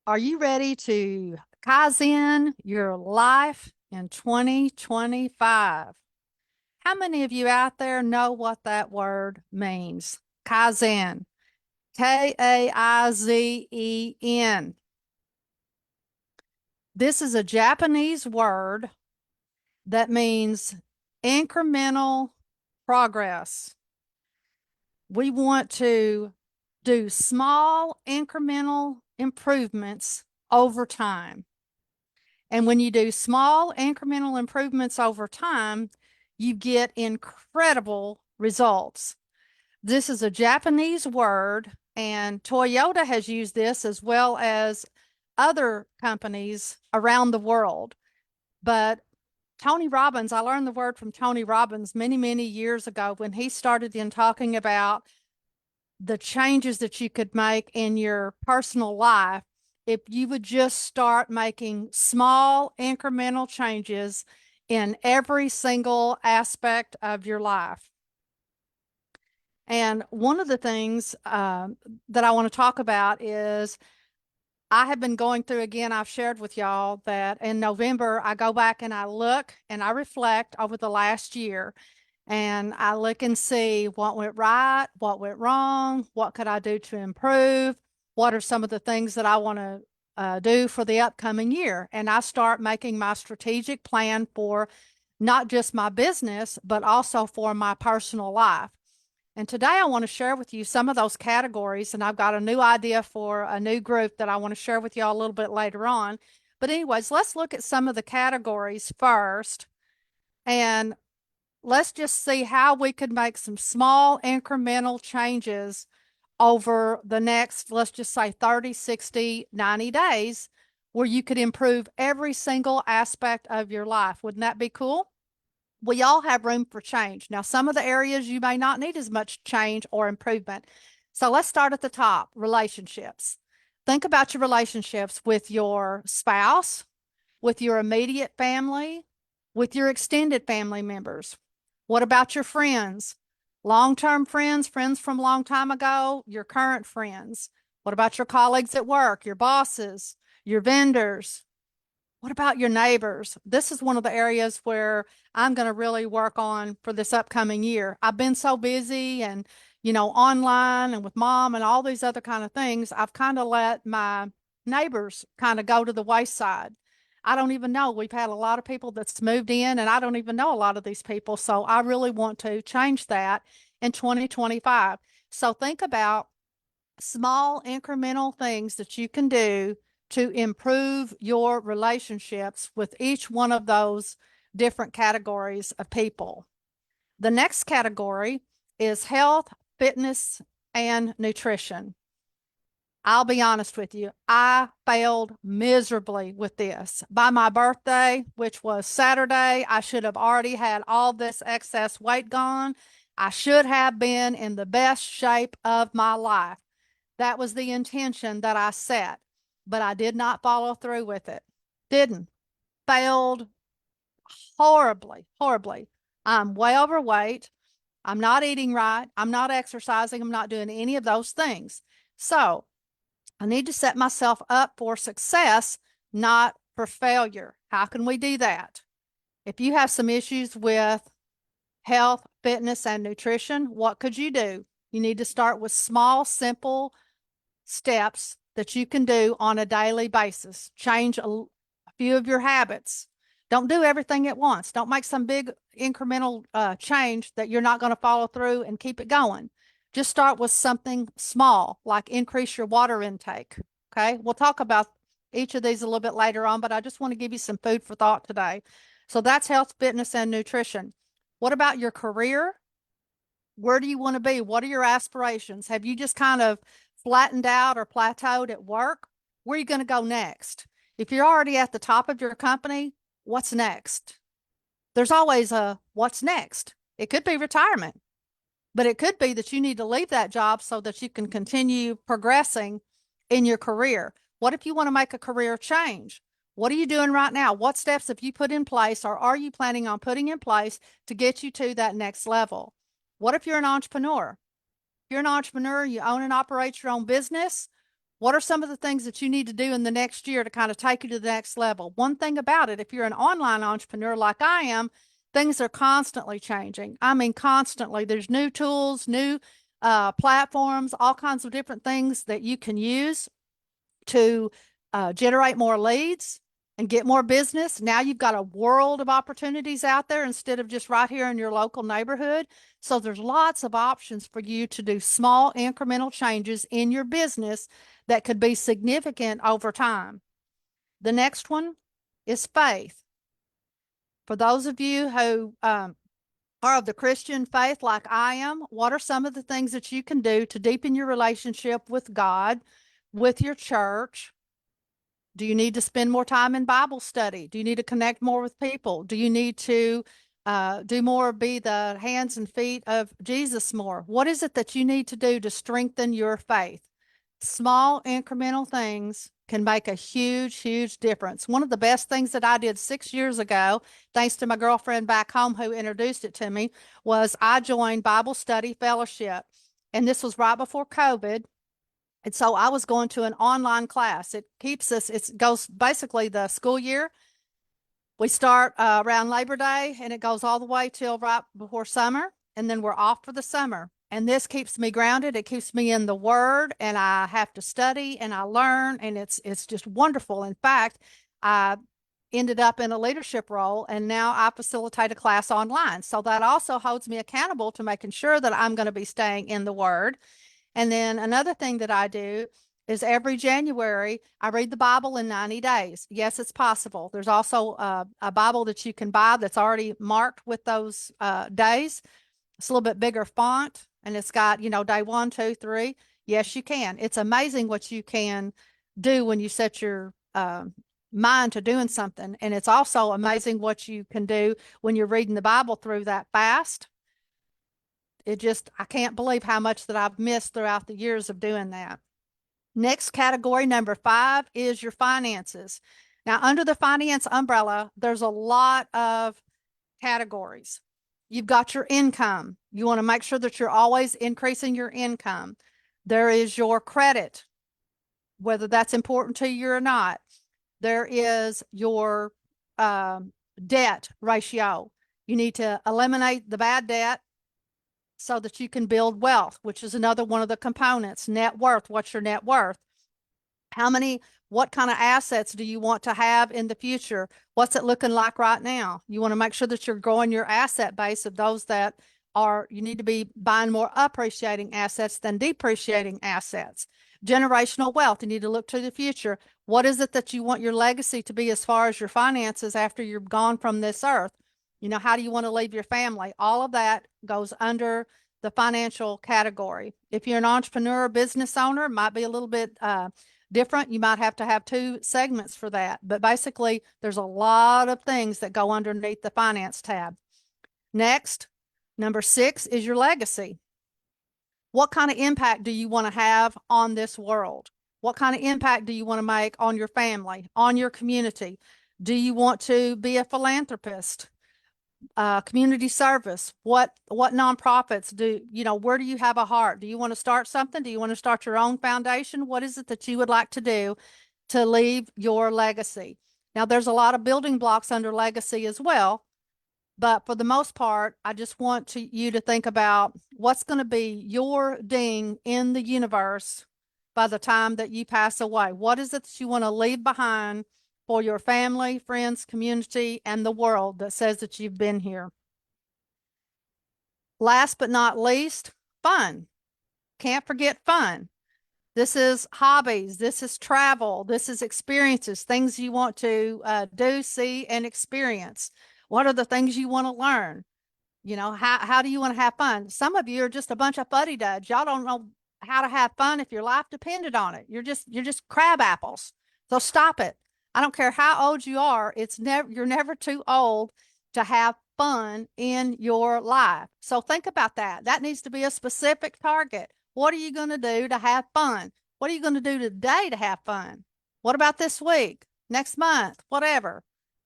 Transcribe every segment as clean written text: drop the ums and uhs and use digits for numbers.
Are you ready to Kaizen your life in 2025? How many of you out there know what that word means? Kaizen. Kaizen. This is a Japanese word that means incremental progress. We want to do small incremental improvements over time. And when you do small incremental improvements over time, you get incredible results. This is a Japanese word, and Toyota has used this as well as other companies around the world. But Tony Robbins, I learned the word from Tony Robbins many, many years ago when he started in talking about the changes that you could make in your personal life if you would just start making small incremental changes in every single aspect of your life. And one of the things that I want to talk about is I have been going through again, I've shared with y'all that in November, I go back and I look and I reflect over the last year and I look and see what went right, what went wrong, what could I do to improve, what are some of the things that I want to do for the upcoming year. And I start making my strategic plan for not just my business, but also for my personal life. And today I want to share with you some of those categories, and I've got a new idea for a new group that I want to share with y'all a little bit later on. But anyways, let's look at some of the categories first, and let's just see how we could make some small incremental changes over the next, let's just say 30, 60, 90 days, where you could improve every single aspect of your life. Wouldn't that be cool? We all have room for change. Now, some of the areas you may not need as much change or improvement. So let's start at the top, relationships. Think about your relationships with your spouse, with your immediate family, with your extended family members. What about your friends? Long-term friends, friends from a long time ago, your current friends. What about your colleagues at work, your bosses, your vendors? What about your neighbors? This is one of the areas where I'm going to really work on for this upcoming year. I've been so busy and, online and with mom and all these other kind of things. I've kind of let my neighbors kind of go to the wayside. I don't even know. We've had a lot of people that's moved in and I don't even know a lot of these people. So I really want to change that in 2025. So think about small incremental things that you can do to improve your relationships with each one of those different categories of people. The next category is health, fitness, and nutrition. I'll be honest with you, I failed miserably with this. By my birthday, which was Saturday, I should have already had all this excess weight gone. I should have been in the best shape of my life. That was the intention that I set, but I did not follow through with it. Didn't. Failed horribly, horribly. I'm way overweight. I'm not eating right. I'm not exercising. I'm not doing any of those things. So I need to set myself up for success, not for failure. How can we do that? If you have some issues with health, fitness, and nutrition, what could you do? You need to start with small, simple steps that you can do on a daily basis. Change a few of your habits. Don't do everything at once. Don't make some big incremental change that you're not going to follow through and keep it going. Just start with something small, like increase your water intake. Okay. We'll talk about each of these a little bit later on, but I just want to give you some food for thought today. So that's health, fitness, and nutrition. What about your career? Where do you want to be? What are your aspirations? Have you just kind of flattened out or plateaued at work? Where are you going to go next? If you're already at the top of your company, what's next? There's always a what's next. It could be retirement, but it could be that you need to leave that job so that you can continue progressing in your career. What if you want to make a career change? What are you doing right now? What steps have you put in place or are you planning on putting in place to get you to that next level? What if you're an entrepreneur? You're an entrepreneur, you own and operate your own business. What are some of the things that you need to do in the next year to kind of take you to the next level? One thing about it, if you're an online entrepreneur like I am, things are constantly changing. I mean, constantly. There's new tools, new platforms, all kinds of different things that you can use to generate more leads and get more business. Now you've got a world of opportunities out there instead of just right here in your local neighborhood. So there's lots of options for you to do small incremental changes in your business that could be significant over time. The next one is faith. For those of you who are of the Christian faith like I am, what are some of the things that you can do to deepen your relationship with God, with your church? Do you need to spend more time in Bible study? Do you need to connect more with people? Do you need to do more, be the hands and feet of Jesus more? What is it that you need to do to strengthen your faith? Small incremental things can make a huge, huge difference. One of the best things that I did 6 years ago, thanks to my girlfriend back home who introduced it to me, was I joined Bible Study Fellowship. And this was right before COVID. And so I was going to an online class. It keeps us, it goes basically the school year. We start around Labor Day and it goes all the way till right before summer. And then we're off for the summer. And this keeps me grounded. It keeps me in the Word, and I have to study and I learn, and it's just wonderful. In fact, I ended up in a leadership role, and now I facilitate a class online. So that also holds me accountable to making sure that I'm going to be staying in the Word. And then another thing that I do is every January, I read the Bible in 90 days. Yes, it's possible. There's also a Bible that you can buy that's already marked with those days. It's a little bit bigger font, and it's got, day 1, 2, 3. Yes, you can. It's amazing what you can do when you set your mind to doing something. And it's also amazing what you can do when you're reading the Bible through that fast. I can't believe how much that I've missed throughout the years of doing that. Next category, number 5, is your finances. Now, under the finance umbrella, there's a lot of categories. You've got your income. You want to make sure that you're always increasing your income. There is your credit, whether that's important to you or not. There is your debt ratio. You need to eliminate the bad debt so that you can build wealth, which is another one of the components. Net worth. What's your net worth? What kind of assets do you want to have in the future? What's it looking like right now? You want to make sure that you're growing your asset base of those that you need to be buying more appreciating assets than depreciating assets. Generational wealth. You need to look to the future. What is it that you want your legacy to be as far as your finances after you're gone from this earth? How do you want to leave your family? All of that goes under the financial category. If you're an entrepreneur or business owner, it might be a little bit different. You might have to have 2 segments for that. But basically, there's a lot of things that go underneath the finance tab. Next, number 6 is your legacy. What kind of impact do you want to have on this world? What kind of impact do you want to make on your family, on your community? Do you want to be a philanthropist? Community service, what nonprofits where do you have a heart? Do you want to start something? Do you want to start your own foundation? What is it that you would like to do to leave your legacy? Now, there's a lot of building blocks under legacy as well, but for the most part, I just want you to think about what's going to be your ding in the universe by the time that you pass away. What is it that you want to leave behind for your family, friends, community, and the world that says that you've been here? Last but not least, fun. Can't forget fun. This is hobbies. This is travel. This is experiences, things you want to do, see, and experience. What are the things you want to learn? How do you want to have fun? Some of you are just a bunch of fuddy-dudds. Y'all don't know how to have fun if your life depended on it. You're just crab apples. So stop it. I don't care how old you are. You're never too old to have fun in your life. So think about that. That needs to be a specific target. What are you going to do to have fun? What are you going to do today to have fun? What about this week, next month, whatever?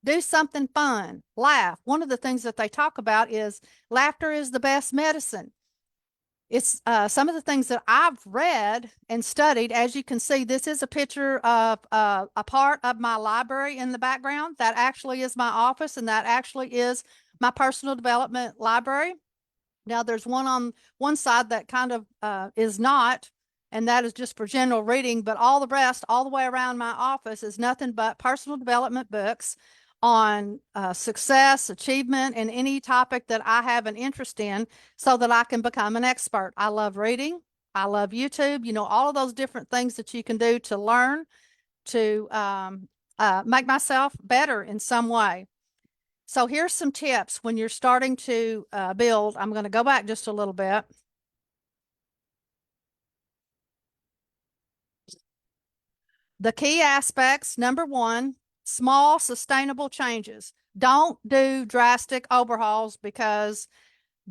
Do something fun. Laugh. One of the things that they talk about is laughter is the best medicine. It's some of the things that I've read and studied. As you can see, this is a picture of a part of my library in the background. That actually is my office, and that actually is my personal development library. Now, there's one on one side that kind of is not, and that is just for general reading, but all the rest, all the way around my office, is nothing but personal development books on success, achievement, and any topic that I have an interest in so that I can become an expert. I love reading. I love YouTube, all of those different things that you can do to learn, to make myself better in some way. So here's some tips when you're starting to build. I'm going to go back just a little bit. The key aspects, number one, small sustainable changes. Don't do drastic overhauls, because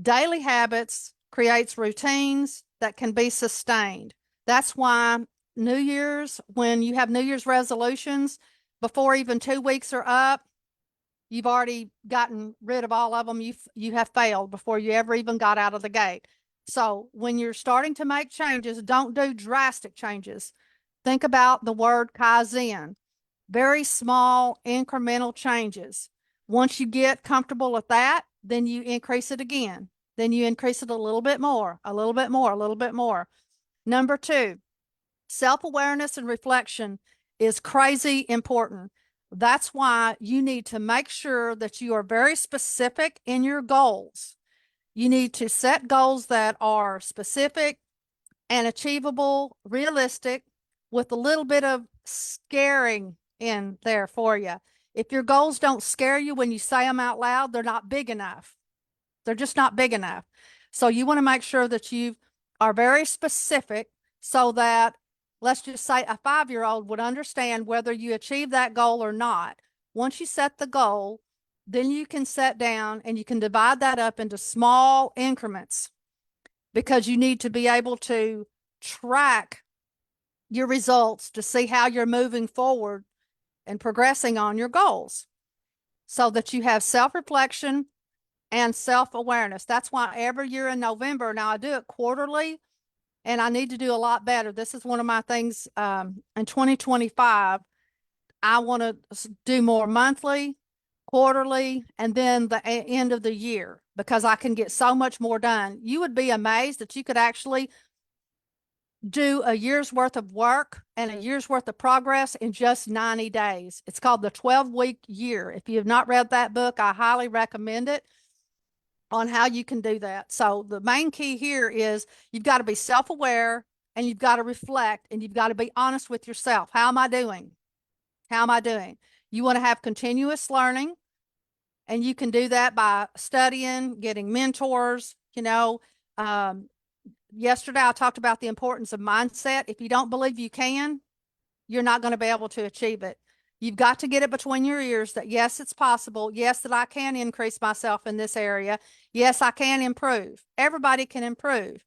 daily habits creates routines that can be sustained. That's why New Year's, when you have New Year's resolutions, before even 2 weeks are up, you've already gotten rid of all of them. You have failed before you ever even got out of the gate. So when you're starting to make changes, don't do drastic changes. Think about the word KAIZEN. Very small incremental changes. Once you get comfortable with that, then you increase it again. Then you increase it a little bit more, a little bit more, a little bit more. Number two, self-awareness and reflection is crazy important. That's why you need to make sure that you are very specific in your goals. You need to set goals that are specific and achievable, realistic, with a little bit of scaring in there for you. If your goals don't scare you when you say them out loud, they're not big enough. They're just not big enough. So you want to make sure that you are very specific so that, let's just say, a 5-year-old would understand whether you achieve that goal or not. Once you set the goal, then you can set down and you can divide that up into small increments, because you need to be able to track your results to see how you're moving forward and progressing on your goals, so that you have self-reflection and self-awareness. That's why every year in November, now I do it quarterly, and I need to do a lot better. This is one of my things in 2025. I want to do more monthly, quarterly, and then the end of the year, because I can get so much more done. You would be amazed that you could actually do a year's worth of work and a year's worth of progress in just 90 days. It's called the 12-week year. If you have not read that book, I highly recommend it on how you can do that. So the main key here is you've got to be self-aware, and you've got to reflect, and you've got to be honest with yourself. How am I doing? How am I doing? You want to have continuous learning, and you can do that by studying, getting mentors. Yesterday I talked about the importance of mindset. If you don't believe you can, you're not going to be able to achieve it. You've got to get it between your ears that, yes, it's possible. Yes, that I can increase myself in this area. Yes, I can improve. Everybody can improve.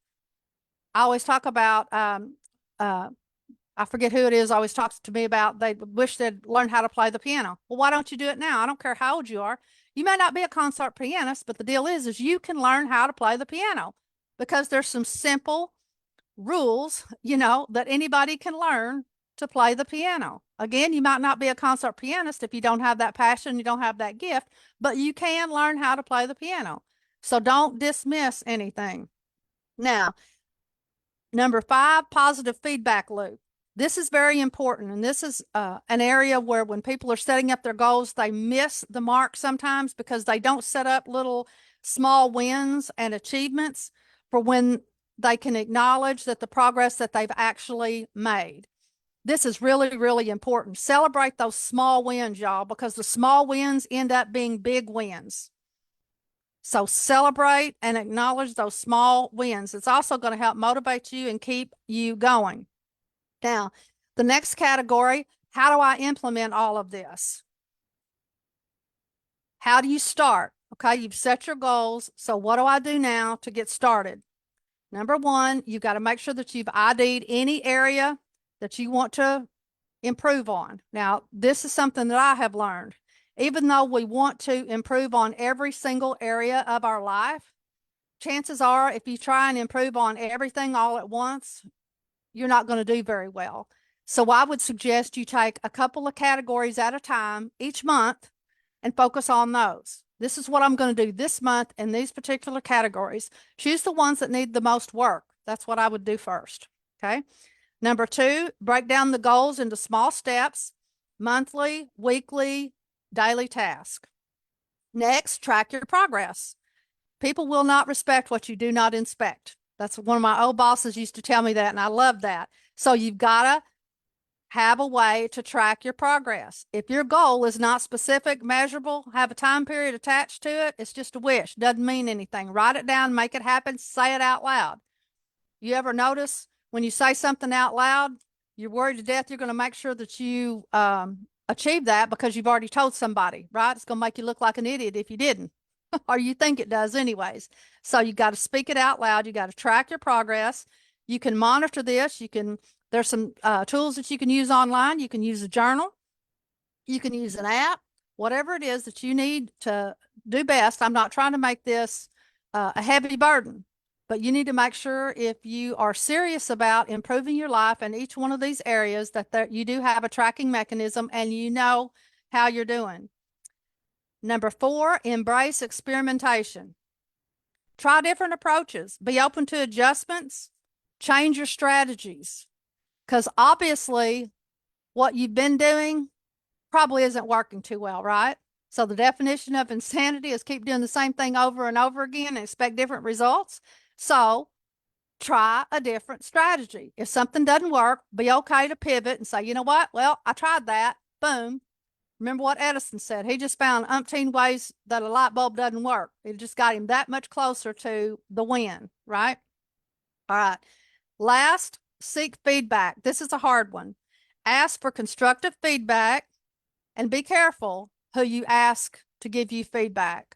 I always talk about, I forget who it is, always talks to me about they wish they'd learn how to play the piano. Well, why don't you do it now? I don't care how old you are. You may not be a concert pianist, but the deal is you can learn how to play the piano, because there's some simple rules, that anybody can learn to play the piano. Again, you might not be a concert pianist if you don't have that passion, you don't have that gift, but you can learn how to play the piano. So don't dismiss anything. Now, number 5, positive feedback loop. This is very important, and this is an area where when people are setting up their goals, they miss the mark sometimes because they don't set up little small wins and achievements for when they can acknowledge that the progress that they've actually made. This is really, really important. Celebrate those small wins, y'all, because the small wins end up being big wins. So celebrate and acknowledge those small wins. It's also going to help motivate you and keep you going. Now, the next category, how do I implement all of this? How do you start? Okay, you've set your goals. So what do I do now to get started? Number 1, you've got to make sure that you've ID'd any area that you want to improve on. Now, this is something that I have learned. Even though we want to improve on every single area of our life, chances are if you try and improve on everything all at once, you're not going to do very well. So I would suggest you take a couple of categories at a time each month and focus on those. This is what I'm going to do this month in these particular categories. Choose the ones that need the most work. That's what I would do first. Okay. Number 2, break down the goals into small steps, monthly, weekly, daily task. Next, track your progress. People will not respect what you do not inspect. That's one of my old bosses used to tell me that, and I love that. So you've got to have a way to track your progress. If your goal is not specific, measurable, have a time period attached to it, it's just a wish. Doesn't mean anything. Write it down, make it happen, say it out loud. You ever notice when you say something out loud, you're worried to death you're going to make sure that you achieve that because you've already told somebody, right? It's going to make you look like an idiot if you didn't, or you think it does anyways. So you got to speak it out loud. You got to track your progress. You can monitor this. There's some tools that you can use online. You can use a journal. You can use an app, whatever it is that you need to do best. I'm not trying to make this a heavy burden, but you need to make sure if you are serious about improving your life in each one of these areas that you do have a tracking mechanism and you know how you're doing. Number 4, embrace experimentation. Try different approaches. Be open to adjustments. Change your strategies. Because obviously what you've been doing probably isn't working too well, right? So the definition of insanity is keep doing the same thing over and over again and expect different results. So try a different strategy. If something doesn't work, be okay to pivot and say, you know what? Well, I tried that. Boom. Remember what Edison said? He just found umpteen ways that a light bulb doesn't work. It just got him that much closer to the win, right? All right. Last, seek feedback. This is a hard one. Ask for constructive feedback and be careful who you ask to give you feedback,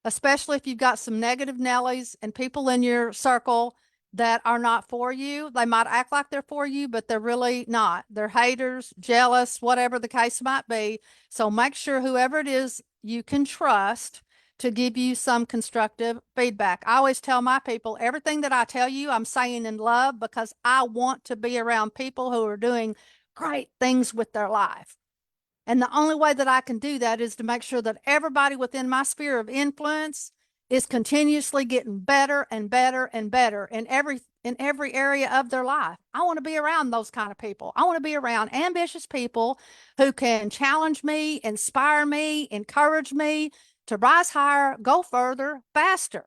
especially if you've got some negative Nellies and people in your circle that are not for you. They might act like they're for you, but they're really not. They're haters, jealous, whatever the case might be. So make sure whoever it is you can trust to give you some constructive feedback. I always tell my people, everything that I tell you, I'm saying in love because I want to be around people who are doing great things with their life. And the only way that I can do that is to make sure that everybody within my sphere of influence is continuously getting better and better and better in every area of their life. I want to be around those kind of people. I want to be around ambitious people who can challenge me, inspire me, encourage me to rise higher, go further, faster.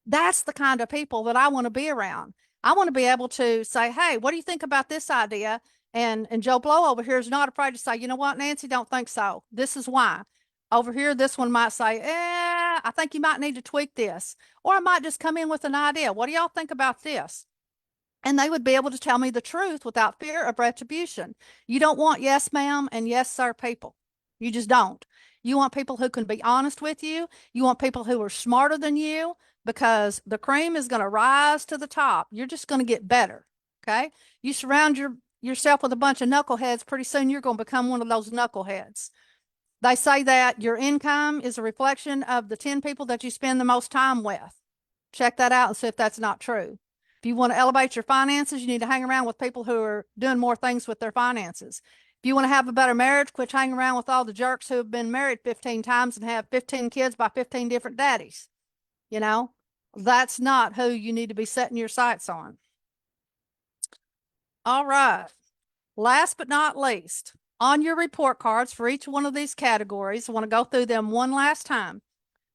That's the kind of people that I want to be around. I want to be able to say, hey, what do you think about this idea? And Joe Blow over here is not afraid to say, you know what, Nancy, don't think so. This is why. Over here, this one might say, I think you might need to tweak this. Or I might just come in with an idea. What do y'all think about this? And they would be able to tell me the truth without fear of retribution. You don't want yes, ma'am, and yes, sir people. You just don't. You want people who can be honest with you. You want people who are smarter than you because the cream is going to rise to the top. You're just going to get better. Okay. You surround yourself with a bunch of knuckleheads. Pretty soon you're going to become one of those knuckleheads. They say that your income is a reflection of the 10 people that you spend the most time with. Check that out and see if that's not true. If you want to elevate your finances, you need to hang around with people who are doing more things with their finances. If you want to have a better marriage, quit hanging around with all the jerks who have been married 15 times and have 15 kids by 15 different daddies. You know, that's not who you need to be setting your sights on. All right. Last but not least, on your report cards for each one of these categories, I want to go through them one last time.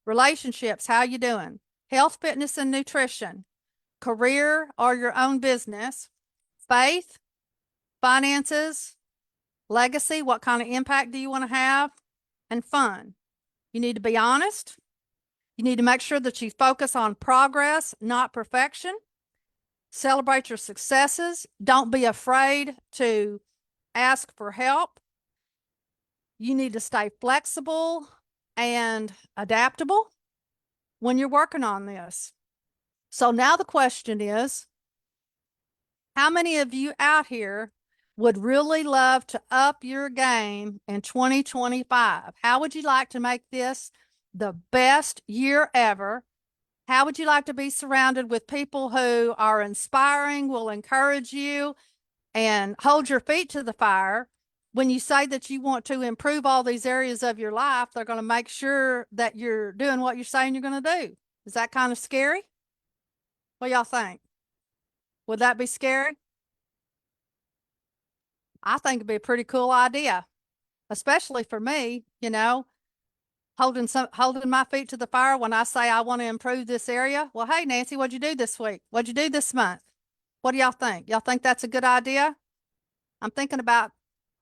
Relationships, how you doing? Health, fitness, and nutrition. Career or your own business. Faith, finances, legacy, what kind of impact do you want to have? And fun. You need to be honest. You need to make sure that you focus on progress, not perfection. Celebrate your successes. Don't be afraid to ask for help. You need to stay flexible and adaptable when you're working on this. So now the question is, how many of you out here would really love to up your game in 2025? How would you like to make this the best year ever How would you like to be surrounded with people who are inspiring, will encourage you, and hold your feet to the fire? When you say that you want to improve all these areas of your life, they're going to make sure that you're doing what you're saying you're going to do. Is that kind of scary? What y'all think? Would that be scary? I think it'd be a pretty cool idea, especially for me, holding my feet to the fire when I say I want to improve this area. Well, hey, Nancy, what'd you do this week? What'd you do this month? What do y'all think? Y'all think that's a good idea? I'm thinking about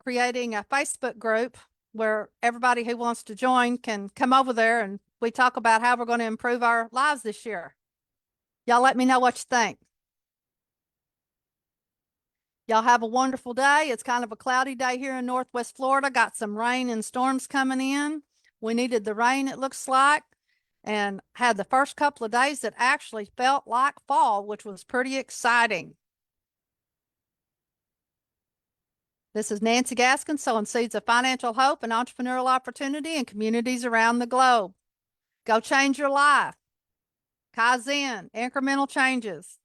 creating a Facebook group where everybody who wants to join can come over there and we talk about how we're going to improve our lives this year. Y'all let me know what you think. Y'all have a wonderful day. It's kind of a cloudy day here in Northwest Florida. Got some rain and storms coming in. We needed the rain, it looks like, and had the first couple of days that actually felt like fall, which was pretty exciting. This is Nancy Gaskins, sowing seeds of financial hope and entrepreneurial opportunity in communities around the globe. Go change your life. KAIZEN, incremental changes.